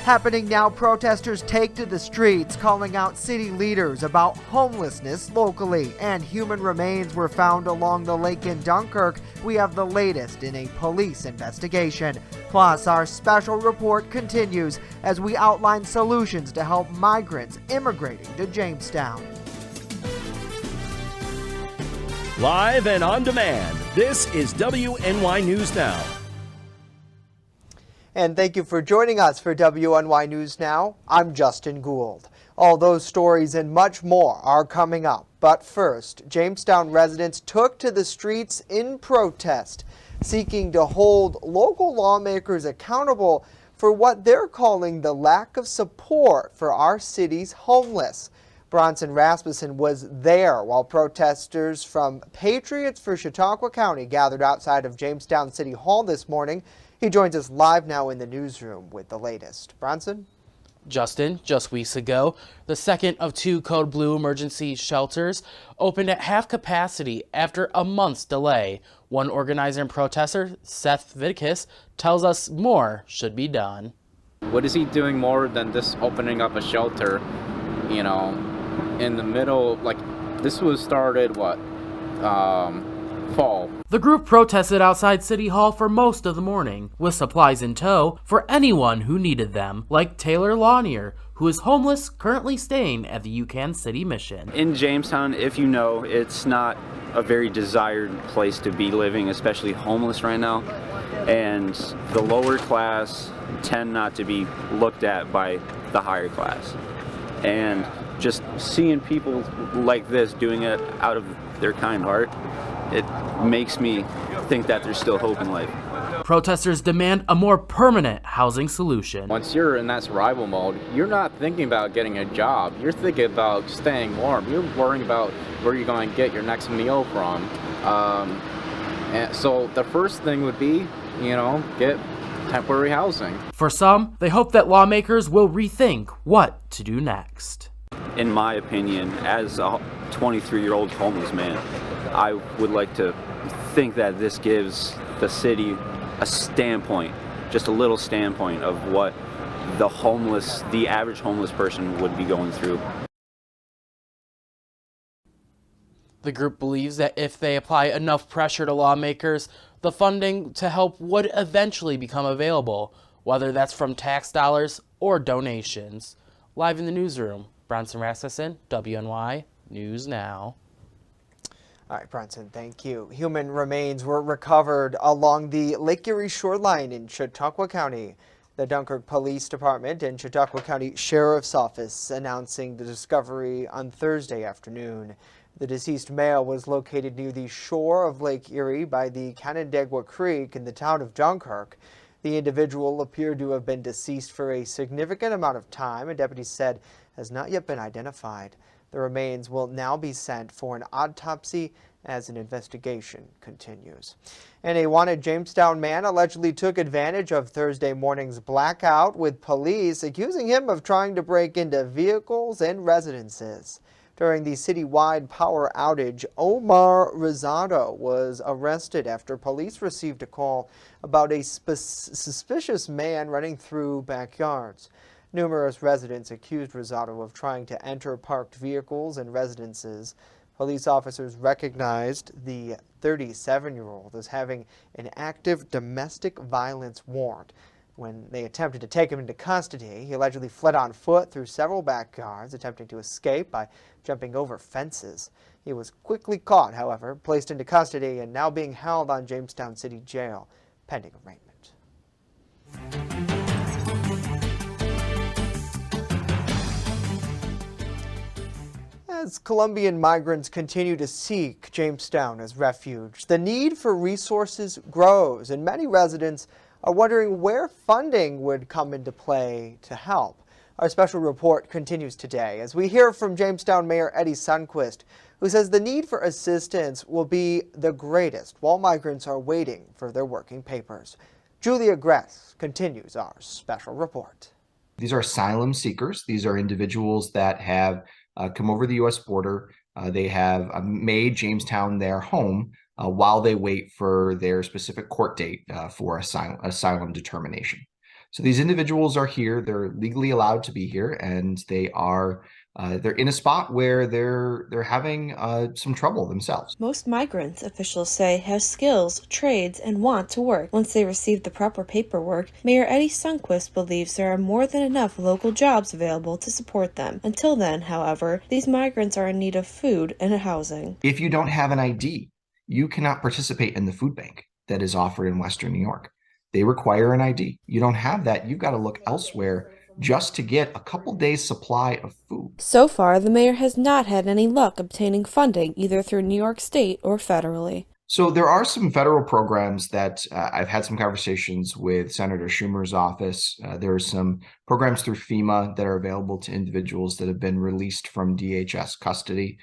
Happening now, protesters take to the streets calling out city leaders about homelessness locally, and human remains were found along the lake in Dunkirk. We have the latest in a police investigation. Plus, our special report continues as we outline solutions to help migrants immigrating to Jamestown. Live and on demand, this is WNY News Now. And thank you for joining us for WNY News Now. I'm Justin Gould. All those stories and much more are coming up. But first, Jamestown residents took to the streets in protest, seeking to hold local lawmakers accountable for what they're calling the lack of support for our city's homeless. Bronson Rasmussen was there while protesters from Patriots for Chautauqua County gathered outside of Jamestown City Hall this morning. He joins us live now in the newsroom with the latest. Bronson? Justin, just weeks ago, the second of two Code Blue emergency shelters opened at half capacity after a month's delay. One organizer and protester, Seth Vidkis, tells us more should be done. What is he doing more than this opening up a shelter, in the middle, this was started, fall. The group protested outside City Hall for most of the morning, with supplies in tow for anyone who needed them, like Taylor Lanier, who is homeless, currently staying at the UCAN City Mission. In Jamestown, if you know, it's not a very desired place to be living, especially homeless right now. And the lower class tend not to be looked at by the higher class. And just seeing people like this doing it out of their kind heart, it makes me think that there's still hope in life. Protesters demand a more permanent housing solution. Once you're in that survival mode, you're not thinking about getting a job. You're thinking about staying warm. You're worrying about where you're going to get your next meal from. And so the first thing would be, get temporary housing. For some, they hope that lawmakers will rethink what to do next. In my opinion, as a 23-year-old homeless man, I would like to think that this gives the city a standpoint, just a little standpoint of what the average homeless person would be going through. The group believes that if they apply enough pressure to lawmakers, the funding to help would eventually become available, whether that's from tax dollars or donations. Live in the newsroom, Bronson Rasmussen, WNY News Now. All right, Bronson, thank you. Human remains were recovered along the Lake Erie shoreline in Chautauqua County. The Dunkirk Police Department and Chautauqua County Sheriff's Office announcing the discovery on Thursday afternoon. The deceased male was located near the shore of Lake Erie by the Canandaigua Creek in the town of Dunkirk. The individual appeared to have been deceased for a significant amount of time, and deputies said has not yet been identified. The remains will now be sent for an autopsy as an investigation continues. And a wanted Jamestown man allegedly took advantage of Thursday morning's blackout, with police accusing him of trying to break into vehicles and residences. During the citywide power outage, Omar Rosado was arrested after police received a call about a suspicious man running through backyards. Numerous residents accused Rosado of trying to enter parked vehicles and residences. Police officers recognized the 37-year-old as having an active domestic violence warrant. When they attempted to take him into custody, he allegedly fled on foot through several backyards, attempting to escape by jumping over fences. He was quickly caught, however, placed into custody, and now being held on Jamestown City Jail, pending arraignment. As Colombian migrants continue to seek Jamestown as refuge, the need for resources grows, and many residents are wondering where funding would come into play to help. Our special report continues today as we hear from Jamestown Mayor Eddie Sundquist, who says the need for assistance will be the greatest while migrants are waiting for their working papers. Julia Gress continues our special report. These are asylum seekers. These are individuals that have come over the U.S. border. They have made Jamestown their home while they wait for their specific court date for asylum determination. So these individuals are here, they're legally allowed to be here, and they're in a spot where they're having some trouble themselves. Most migrants, officials say, have skills, trades, and want to work. Once they receive the proper paperwork, Mayor Eddie Sundquist believes there are more than enough local jobs available to support them. Until then, however, these migrants are in need of food and housing. If you don't have an ID, you cannot participate in the food bank that is offered in Western New York. They require an ID. You don't have that, you've got to look elsewhere just to get a couple days' supply of food. So far, the mayor has not had any luck obtaining funding either through New York State or federally. So there are some federal programs that I've had some conversations with Senator Schumer's office. There are some programs through FEMA that are available to individuals that have been released from DHS custody.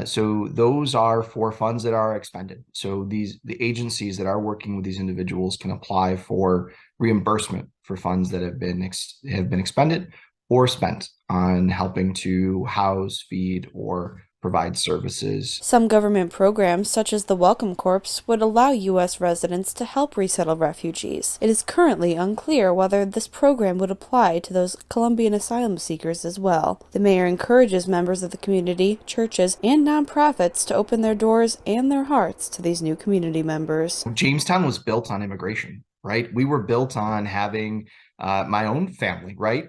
So those are for funds that are expended. So the agencies that are working with these individuals can apply for reimbursement for funds that have been expended or spent on helping to house, feed, or provide services. Some government programs, such as the Welcome Corps, would allow U.S. residents to help resettle refugees. It is currently unclear whether this program would apply to those Colombian asylum seekers as well. The mayor encourages members of the community, churches, and nonprofits to open their doors and their hearts to these new community members. Jamestown was built on immigration, right? We were built on having my own family, right?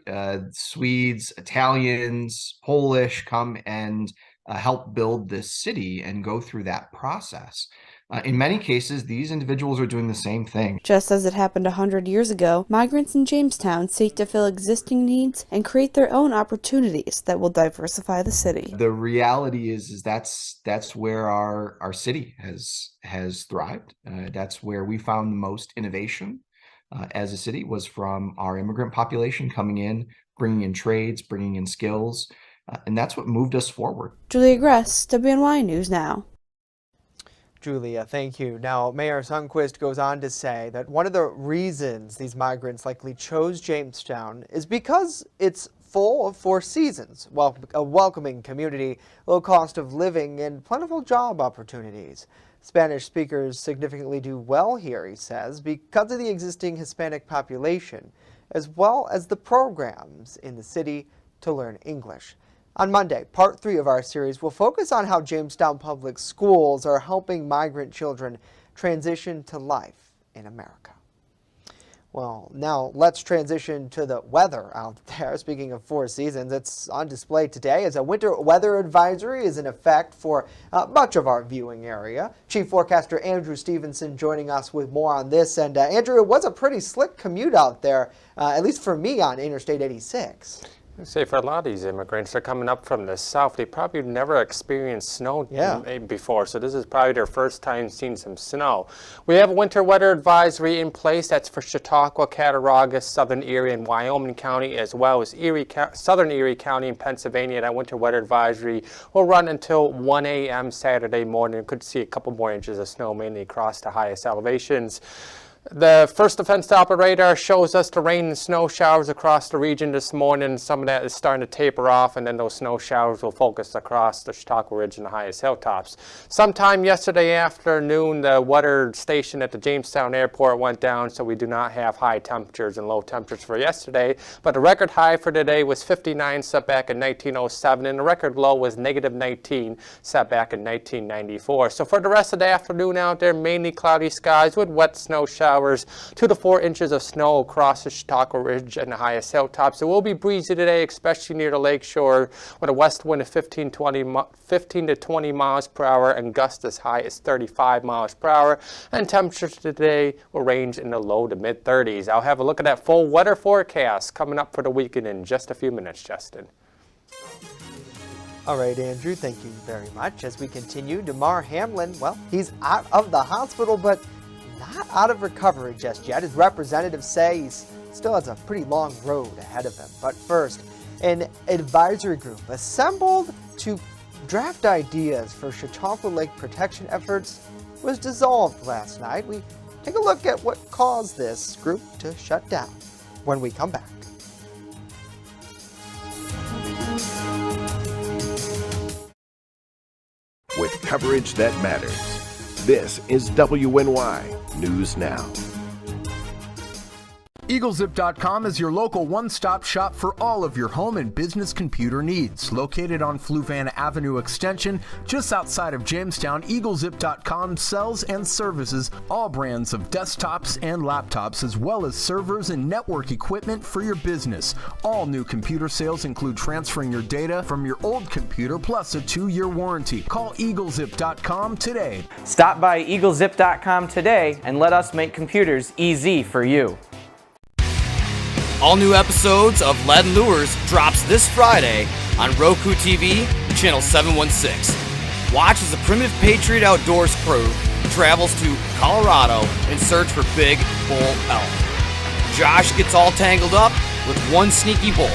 Swedes, Italians, Polish come and help build this city and go through that process. In many cases, these individuals are doing the same thing. Just as it happened 100 years ago, migrants in Jamestown seek to fill existing needs and create their own opportunities that will diversify the city. The reality is that's where our city has thrived. That's where we found the most innovation as a city, was from our immigrant population coming in, bringing in trades, bringing in skills. And that's what moved us forward. Julia Gress, WNY News Now. Julia, thank you. Now, Mayor Sundquist goes on to say that one of the reasons these migrants likely chose Jamestown is because it's full of four seasons, a welcoming community, low cost of living, and plentiful job opportunities. Spanish speakers significantly do well here, he says, because of the existing Hispanic population, as well as the programs in the city to learn English. On Monday, part 3 of our series will focus on how Jamestown Public Schools are helping migrant children transition to life in America. Well, now let's transition to the weather out there. Speaking of four seasons, it's on display today as a winter weather advisory is in effect for much of our viewing area. Chief Forecaster Andrew Stevenson joining us with more on this. And Andrew, it was a pretty slick commute out there, at least for me on Interstate 86. Say for a lot of these immigrants, they're coming up from the south. They probably never experienced snow before, so this is probably their first time seeing some snow. We have a winter weather advisory in place. That's for Chautauqua, Cattaraugus, Southern Erie, and Wyoming County, as well as Southern Erie County in Pennsylvania. That winter weather advisory will run until 1 a.m. Saturday morning. Could see a couple more inches of snow, mainly across the highest elevations. The first defense Doppler radar shows us the rain and snow showers across the region this morning. Some of that is starting to taper off, and then those snow showers will focus across the Chautauqua Ridge and the highest hilltops. Sometime yesterday afternoon, the weather station at the Jamestown Airport went down, so we do not have high temperatures and low temperatures for yesterday. But the record high for today was 59, set back in 1907, and the record low was -19, set back in 1994. So for the rest of the afternoon out there, mainly cloudy skies with wet snow showers. 2 to 4 inches of snow across the Chautauqua Ridge and the highest hilltops. It will be breezy today, especially near the lakeshore, with a west wind of 15 to 20 miles per hour and gusts as high as 35 miles per hour. And temperatures today will range in the low to mid 30s. I'll have a look at that full weather forecast coming up for the weekend in just a few minutes, Justin. All right, Andrew, thank you very much. As we continue, DeMar Hamlin, well, he's out of the hospital, but not out of recovery just yet. His representatives say he still has a pretty long road ahead of him. But first, an advisory group assembled to draft ideas for Chautauqua Lake protection efforts was dissolved last night. We take a look at what caused this group to shut down when we come back. With coverage that matters. This is WNY News Now. EagleZip.com is your local one-stop shop for all of your home and business computer needs. Located on Fluvan Avenue Extension, just outside of Jamestown, EagleZip.com sells and services all brands of desktops and laptops, as well as servers and network equipment for your business. All new computer sales include transferring your data from your old computer plus a 2-year warranty. Call EagleZip.com today. Stop by EagleZip.com today and let us make computers easy for you. All new episodes of Lead and Lures drops this Friday on Roku TV, channel 716. Watch as the Primitive Patriot Outdoors crew travels to Colorado in search for big bull elk. Josh gets all tangled up with one sneaky bull.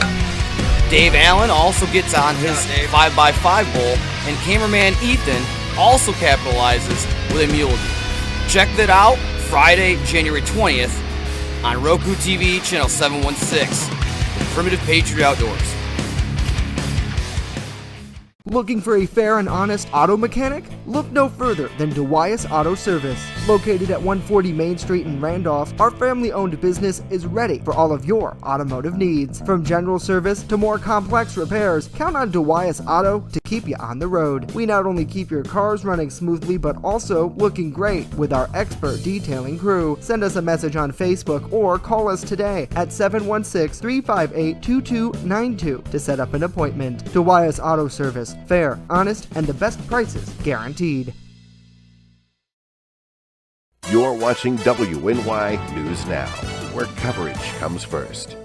Dave Allen also gets on his 5x5 bull, and cameraman Ethan also capitalizes with a mule deer. Check that out Friday, January 20th on Roku TV, channel 716, Primitive Patriot Outdoors. Looking for a fair and honest auto mechanic? Look no further than Duwyas Auto Service. Located at 140 Main Street in Randolph, our family-owned business is ready for all of your automotive needs. From general service to more complex repairs, count on Duwyas Auto to keep you on the road. We not only keep your cars running smoothly, but also looking great with our expert detailing crew. Send us a message on Facebook or call us today at 716-358-2292 to set up an appointment. Duwyas Auto Service. Fair, honest, and the best prices guaranteed. You're watching WNY News Now, where coverage comes first.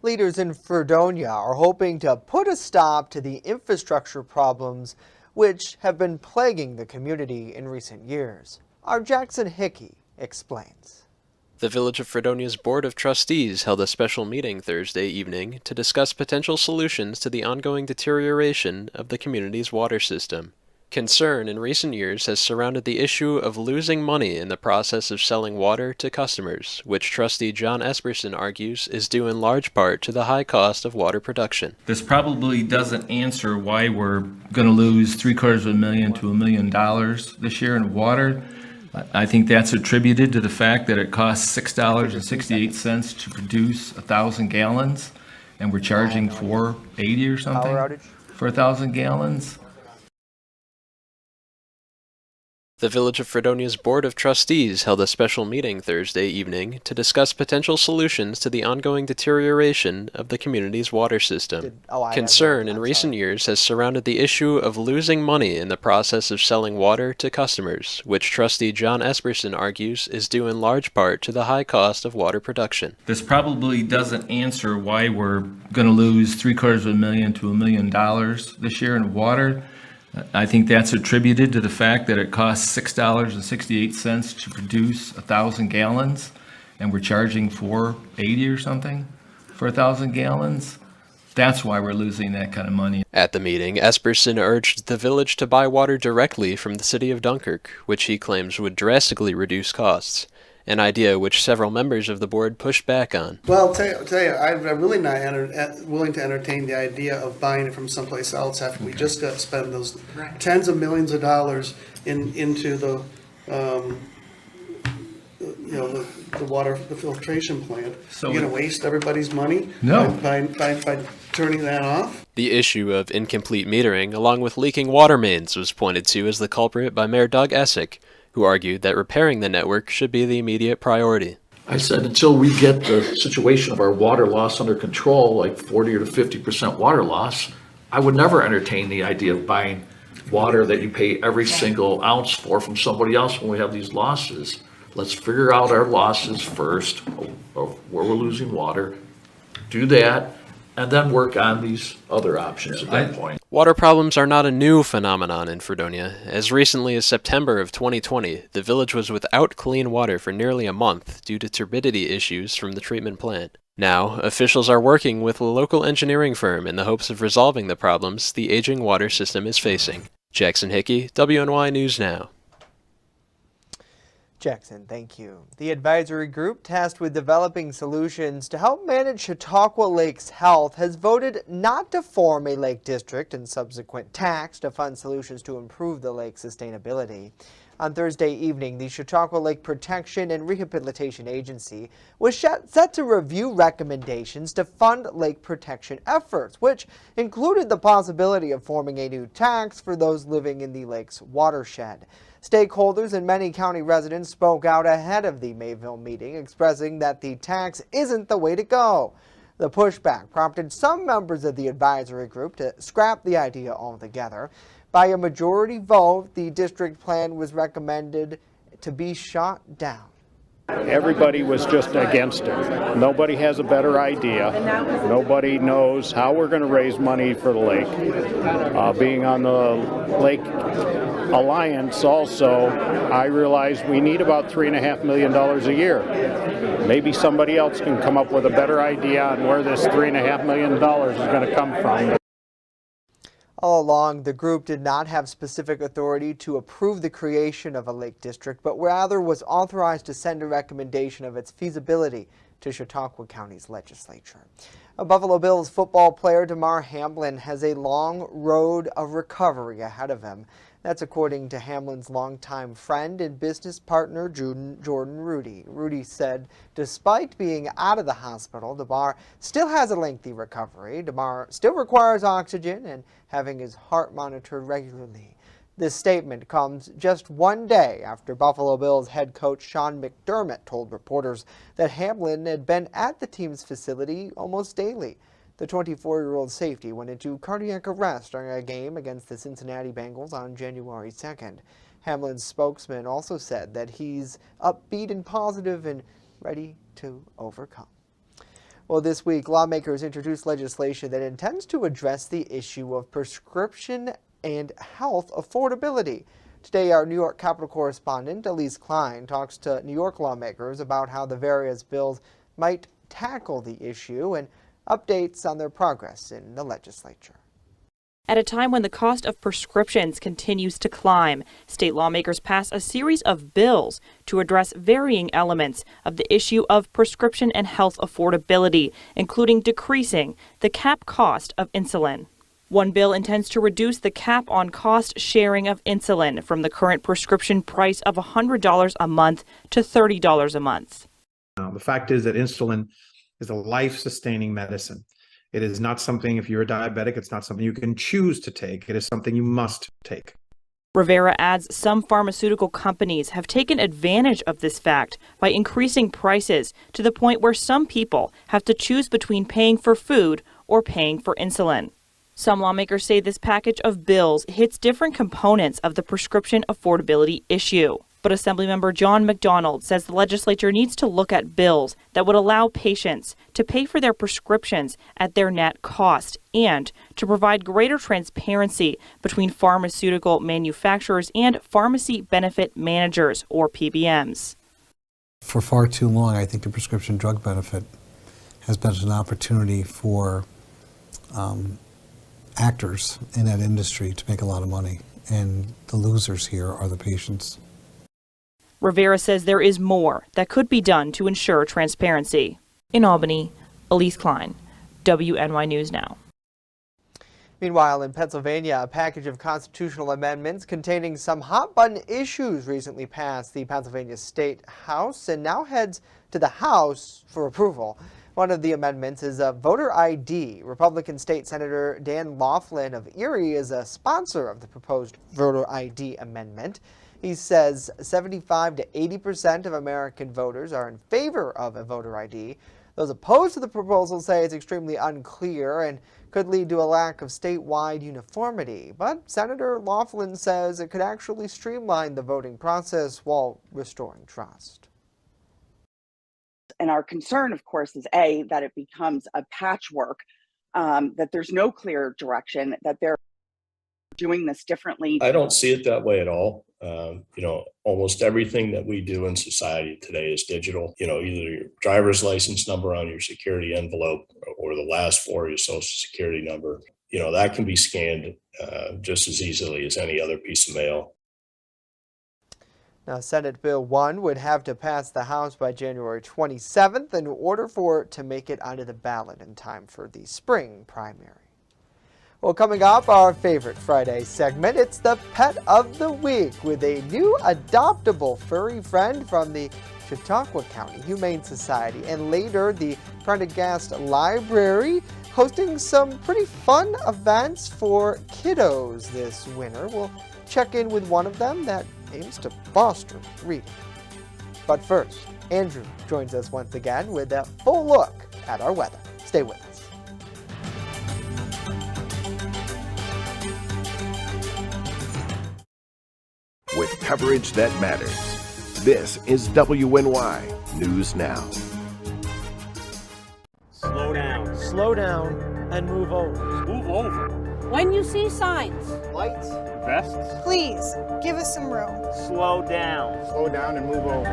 Leaders in Fredonia are hoping to put a stop to the infrastructure problems which have been plaguing the community in recent years. Our Jackson Hickey explains. The Village of Fredonia's Board of Trustees held a special meeting Thursday evening to discuss potential solutions to the ongoing deterioration of the community's water system. Concern in recent years has surrounded the issue of losing money in the process of selling water to customers, which trustee John Esperson argues is due in large part to the high cost of water production. This probably doesn't answer why we're going to lose $750,000 to $1 million this year in water. I think that's attributed to the fact that it costs $6.68 to produce 1,000 gallons, and we're charging $4.80 or something for 1,000 gallons. The Village of Fredonia's Board of Trustees held a special meeting Thursday evening to discuss potential solutions to the ongoing deterioration of the community's water system. Concern in recent years has surrounded the issue of losing money in the process of selling water to customers, which trustee John Esperson argues is due in large part to the high cost of water production. This probably doesn't answer why we're going to lose $750,000 to $1 million this year in water. I think that's attributed to the fact that it costs $6.68 to produce 1,000 gallons, and we're charging $4.80 or something for 1,000 gallons. That's why we're losing that kind of money. At the meeting, Esperson urged the village to buy water directly from the city of Dunkirk, which he claims would drastically reduce costs, an idea which several members of the board pushed back on. Well, I'll tell you, I'm really not willing to entertain the idea of buying it from someplace else after we just got to spend those tens of millions of dollars into the the filtration plant. So you're going to waste everybody's money by turning that off? The issue of incomplete metering, along with leaking water mains, was pointed to as the culprit by Mayor Doug Essick, who argued that repairing the network should be the immediate priority. I said, until we get the situation of our water loss under control, like 40 or 50% water loss, I would never entertain the idea of buying water that you pay every single ounce for from somebody else when we have these losses. Let's figure out our losses first, of where we're losing water, do that, and then work on these other options at that point. Water problems are not a new phenomenon in Fredonia. As recently as September of 2020, the village was without clean water for nearly a month due to turbidity issues from the treatment plant. Now, officials are working with a local engineering firm in the hopes of resolving the problems the aging water system is facing. Jackson Hickey, WNY News Now. Jackson, thank you. The advisory group tasked with developing solutions to help manage Chautauqua Lake's health has voted not to form a lake district and subsequent tax to fund solutions to improve the lake's sustainability. On Thursday evening, the Chautauqua Lake Protection and Rehabilitation Agency was set to review recommendations to fund lake protection efforts, which included the possibility of forming a new tax for those living in the lake's watershed. Stakeholders and many county residents spoke out ahead of the Mayville meeting, expressing that the tax isn't the way to go. The pushback prompted some members of the advisory group to scrap the idea altogether. By a majority vote, the district plan was recommended to be shot down. Everybody was just against it. Nobody has a better idea. Nobody knows how we're going to raise money for the lake. Being on the Lake Alliance also, I realize we need about $3.5 million a year. Maybe somebody else can come up with a better idea on where this $3.5 million is going to come from. All along, the group did not have specific authority to approve the creation of a lake district, but rather was authorized to send a recommendation of its feasibility to Chautauqua County's legislature. A Buffalo Bills football player, Damar Hamlin, has a long road of recovery ahead of him. That's according to Hamlin's longtime friend and business partner, Jordan Rudy. Rudy said despite being out of the hospital, Damar still has a lengthy recovery. Damar still requires oxygen and having his heart monitored regularly. This statement comes just one day after Buffalo Bills head coach Sean McDermott told reporters that Hamlin had been at the team's facility almost daily. The 24-year-old safety went into cardiac arrest during a game against the Cincinnati Bengals on January 2nd. Hamlin's spokesman also said that he's upbeat and positive and ready to overcome. Well, this week, lawmakers introduced legislation that intends to address the issue of prescription and health affordability. Today, our New York Capitol correspondent, Elise Klein, talks to New York lawmakers about how the various bills might tackle the issue and updates on their progress in the legislature. At a time when the cost of prescriptions continues to climb, state lawmakers pass a series of bills to address varying elements of the issue of prescription and health affordability, including decreasing the cap cost of insulin. One bill intends to reduce the cap on cost sharing of insulin from the current prescription price of $100 a month to $30 a month. The fact is that insulin is a life-sustaining medicine. It is not something, if you're a diabetic, it's not something you can choose to take. It is something you must take. Rivera adds some pharmaceutical companies have taken advantage of this fact by increasing prices to the point where some people have to choose between paying for food or paying for insulin. Some lawmakers say this package of bills hits different components of the prescription affordability issue. But Assemblymember John McDonald says the legislature needs to look at bills that would allow patients to pay for their prescriptions at their net cost and to provide greater transparency between pharmaceutical manufacturers and pharmacy benefit managers, or PBMs. For far too long, I think the prescription drug benefit has been an opportunity for actors in that industry to make a lot of money, and the losers here are the patients. Rivera says there is more that could be done to ensure transparency. In Albany, Elise Klein, WNY News Now. Meanwhile, in Pennsylvania, a package of constitutional amendments containing some hot-button issues recently passed the Pennsylvania State House and now heads to the House for approval. One of the amendments is a voter ID. Republican State Senator Dan Laughlin of Erie is a sponsor of the proposed voter ID amendment. He says 75 to 80% of American voters are in favor of a voter ID. Those opposed to the proposal say it's extremely unclear and could lead to a lack of statewide uniformity. But Senator Laughlin says it could actually streamline the voting process while restoring trust. And our concern, of course, is A, that it becomes a patchwork, that there's no clear direction, that they're doing this differently. I don't see it that way at all. Almost everything that we do in society today is digital. Either your driver's license number on your security envelope or the last four of your social security number, that can be scanned just as easily as any other piece of mail. Now, Senate Bill 1 would have to pass the House by January 27th in order for it to make it onto the ballot in time for the spring primary. Well, coming up, our favorite Friday segment, it's the Pet of the Week with a new adoptable furry friend from the Chautauqua County Humane Society. And later, the Prendergast Library hosting some pretty fun events for kiddos this winter. We'll check in with one of them that aims to foster reading. But first, Andrew joins us once again with a full look at our weather. Stay with us. With coverage that matters, this is WNY News Now. Slow down. Slow down and move over. Move over. When you see signs, Lights. Vests. please give us some room. Slow down. Slow down and move over.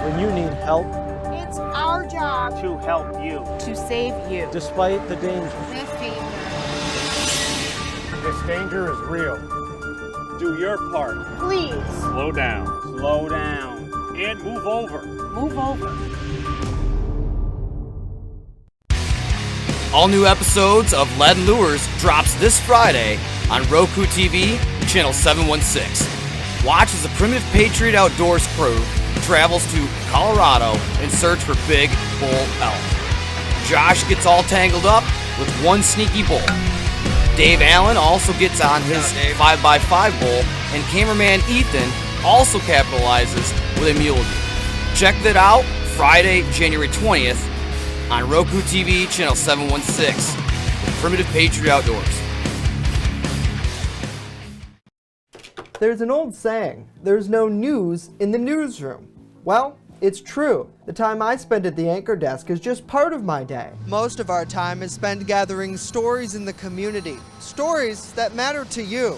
When you need help, It's our job to help you. to save you. Despite the danger. This danger. This danger is real. Do your part. Please Slow down. Slow down. And move over. move over. All new episodes of Lead and Lures drops this Friday on Roku TV, channel 716. Watch as the Primitive Patriot Outdoors crew travels to Colorado in search for big bull elk. Josh gets all tangled up with one sneaky bull. Dave Allen also gets on his 5x5 bull, and cameraman Ethan also capitalizes with a mule deer. Check that out Friday, January 20th on Roku TV, channel 716, with Primitive Patriot Outdoors. There's an old saying, there's no news in the newsroom. Well, it's true. The time I spend at the anchor desk is just part of my day. Most of our time is spent gathering stories in the community, stories that matter to you.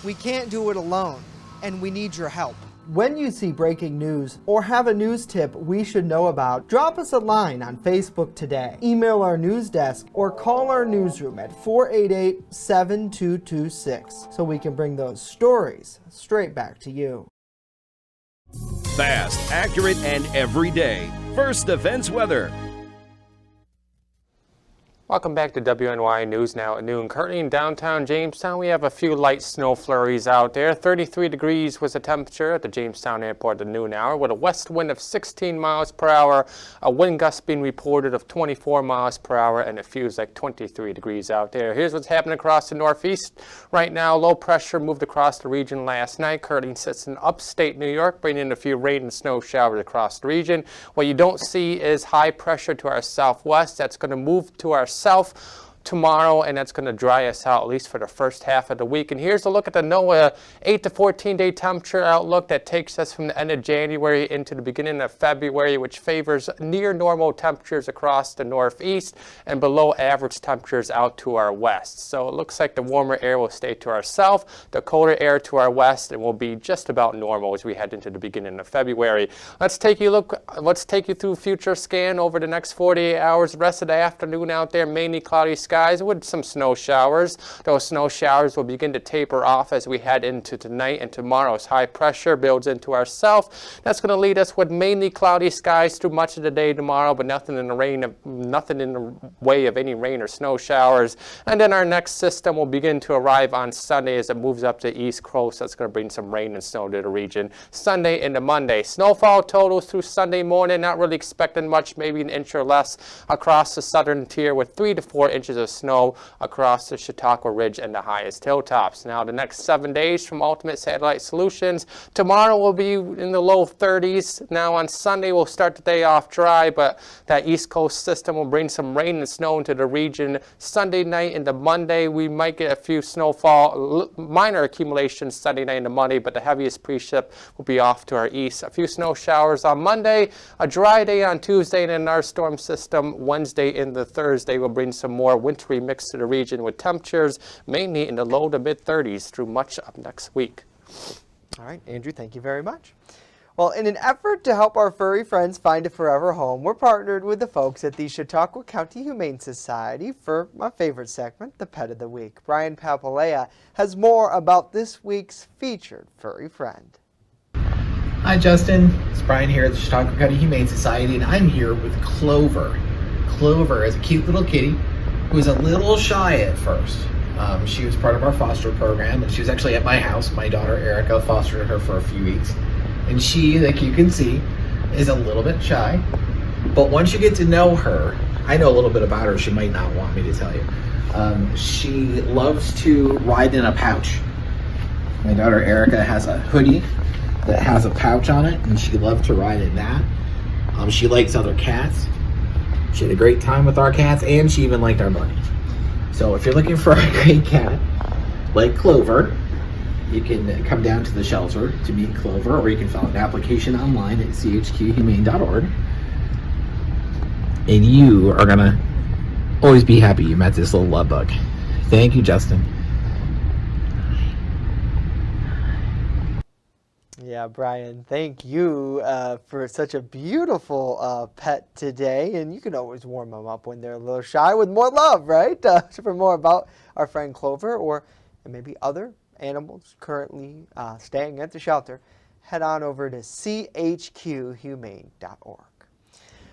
We can't do it alone, and we need your help. When you see breaking news or have a news tip we should know about, drop us a line on Facebook today, email our news desk, or call our newsroom at 488-7226 so we can bring those stories straight back to you. Fast, accurate, and everyday. First Defense Weather. Welcome back to WNY News Now at noon. Currently in downtown Jamestown, we have a few light snow flurries out there. 33 degrees was the temperature at the Jamestown Airport at the noon hour, with a west wind of 16 miles per hour, a wind gust being reported of 24 miles per hour, and it feels like 23 degrees out there. Here's what's happening across the northeast. Right now, low pressure moved across the region last night. Currently sits in upstate New York, bringing in a few rain and snow showers across the region. What you don't see is high pressure to our southwest. That's going to move to our south tomorrow, and that's going to dry us out at least for the first half of the week. And here's a look at the NOAA 8 to 14 day temperature outlook that takes us from the end of January into the beginning of February, which favors near normal temperatures across the northeast and below average temperatures out to our west. So it looks like the warmer air will stay to our south, the colder air to our west, and will be just about normal as we head into the beginning of February. Let's take you through future scan over the next 48 hours. The rest of the afternoon out there, mainly cloudy skies with some snow showers. Those snow showers will begin to taper off as we head into tonight and tomorrow as high pressure builds into our south. That's going to lead us with mainly cloudy skies through much of the day tomorrow, but nothing in the way of any rain or snow showers. And then our next system will begin to arrive on Sunday as it moves up to the east coast. That's going to bring some rain and snow to the region Sunday into Monday. Snowfall totals through Sunday morning, not really expecting much, maybe an inch or less across the southern tier, with 3 to 4 inches of snow across the Chautauqua Ridge and the highest hilltops. Now the next 7 days from Ultimate Satellite Solutions, tomorrow will be in the low 30s. Now on Sunday we'll start the day off dry, but that east coast system will bring some rain and snow into the region. Sunday night into Monday we might get a few snowfall, minor accumulations Sunday night into Monday, but the heaviest precip will be off to our east. A few snow showers on Monday, a dry day on Tuesday, and then our storm system Wednesday into Thursday will bring some more wintry mix to the region with temperatures mainly in the low to mid 30s through much of next week. All right, Andrew, thank you very much. Well, in an effort to help our furry friends find a forever home, we're partnered with the folks at the Chautauqua County Humane Society for my favorite segment, the Pet of the Week. Brian Papalea has more about this week's featured furry friend. Hi Justin, it's Brian here at the Chautauqua County Humane Society, and I'm here with Clover. Clover is a cute little kitty who was a little shy at first, She was part of our foster program, and she was actually at my house. My daughter Erica fostered her for a few weeks, and she, like you can see, is a little bit shy. But once you get to know her, I know a little bit about her. She might not want me to tell you. She loves to ride in a pouch. My daughter Erica has a hoodie that has a pouch on it, and she loved to ride in that. She likes other cats. She had a great time with our cats, and she even liked our bunny. So if you're looking for a great cat, like Clover, you can come down to the shelter to meet Clover, or you can fill out an application online at chqhumane.org. And you are gonna always be happy you met this little love bug. Thank you, Justin. Yeah, Brian, thank you for such a beautiful pet today. And you can always warm them up when they're a little shy with more love, right? For more about our friend Clover or maybe other animals currently staying at the shelter, head on over to chqhumane.org.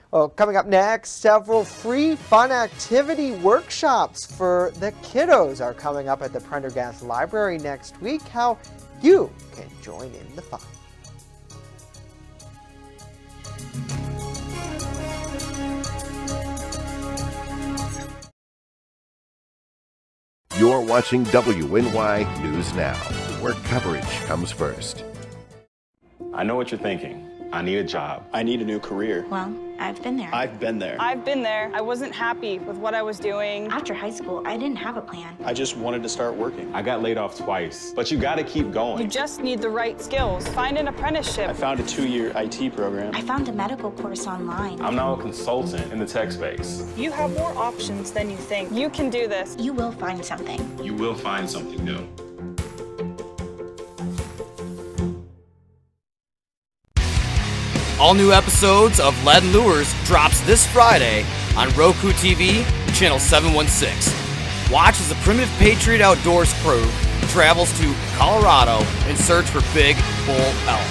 Well, coming up next, several free fun activity workshops for the kiddos are coming up at the Prendergast Library next week. How you can join in the fun. You're watching WNY News Now, where coverage comes first. I know what you're thinking. I need a job. I need a new career. Well, I've been there. I've been there. I've been there. I wasn't happy with what I was doing. After high school, I didn't have a plan. I just wanted to start working. I got laid off twice, but you gotta keep going. You just need the right skills. Find an apprenticeship. I found a 2-year IT program. I found a medical course online. I'm now a consultant in the tech space. You have more options than you think. You can do this. You will find something. You will find something new. All new episodes of Lead and Lures drops this Friday on Roku TV, channel 716. Watch as the Primitive Patriot Outdoors crew travels to Colorado in search for big bull elk.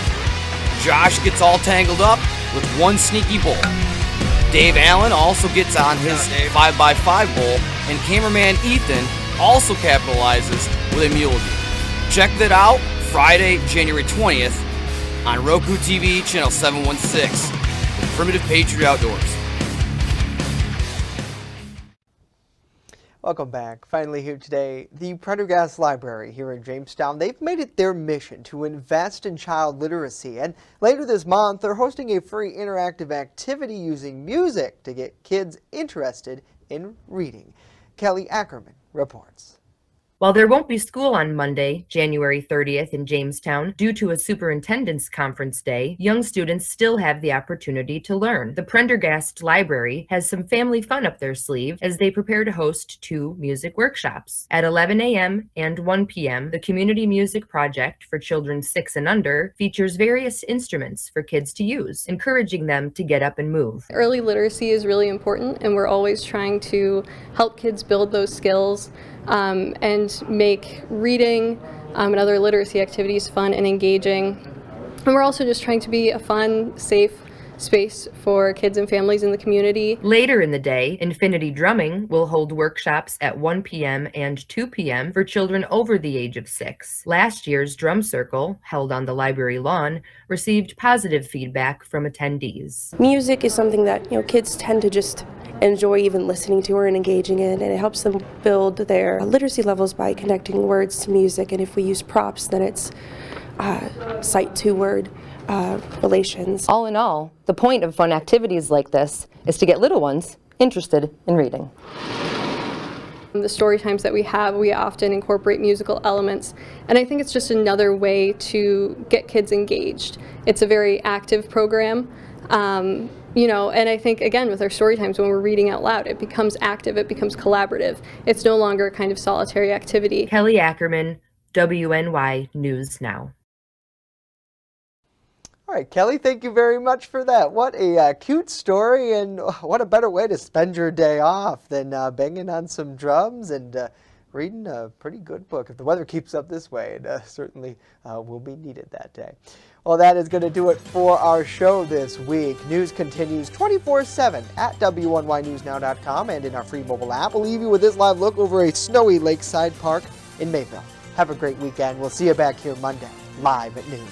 Josh gets all tangled up with one sneaky bull. Dave Allen also gets on his 5x5 bull, and cameraman Ethan also capitalizes with a mule deer. Check that out Friday, January 20th on Roku TV, channel 716, with Primitive Patriot Outdoors. Welcome back. Finally here today, the Prendergast Library here in Jamestown, they've made it their mission to invest in child literacy. And later this month, they're hosting a free interactive activity using music to get kids interested in reading. Kelly Ackerman reports. While there won't be school on Monday, January 30th in Jamestown, due to a superintendent's conference day, young students still have the opportunity to learn. The Prendergast Library has some family fun up their sleeve as they prepare to host 2 music workshops. At 11 a.m. and 1 p.m., the Community Music Project for children 6 and under features various instruments for kids to use, encouraging them to get up and move. Early literacy is really important, and we're always trying to help kids build those skills and make reading and other literacy activities fun and engaging. And we're also just trying to be a fun, safe space for kids and families in the community. Later in the day, Infinity Drumming will hold workshops at 1 p.m. and 2 p.m. for children over the age of 6. Last year's drum circle, held on the library lawn, received positive feedback from attendees. Music is something that, kids tend to just enjoy even listening to or engaging in, and it helps them build their literacy levels by connecting words to music. And if we use props, then it's sight to word relations. All in all, the point of fun activities like this is to get little ones interested in reading. The story times that we have, we often incorporate musical elements, and I think it's just another way to get kids engaged. It's a very active program. And I think, again, with our story times, when we're reading out loud, it becomes active, it becomes collaborative. It's no longer a kind of solitary activity. Kelly Ackerman, WNY News Now. All right, Kelly, thank you very much for that. What a cute story, and what a better way to spend your day off than banging on some drums and reading a pretty good book. If the weather keeps up this way, it certainly will be needed that day. Well, that is going to do it for our show this week. News continues 24/7 at WNYNewsNow.com and in our free mobile app. We'll leave you with this live look over a snowy lakeside park in Mayville. Have a great weekend. We'll see you back here Monday, live at noon.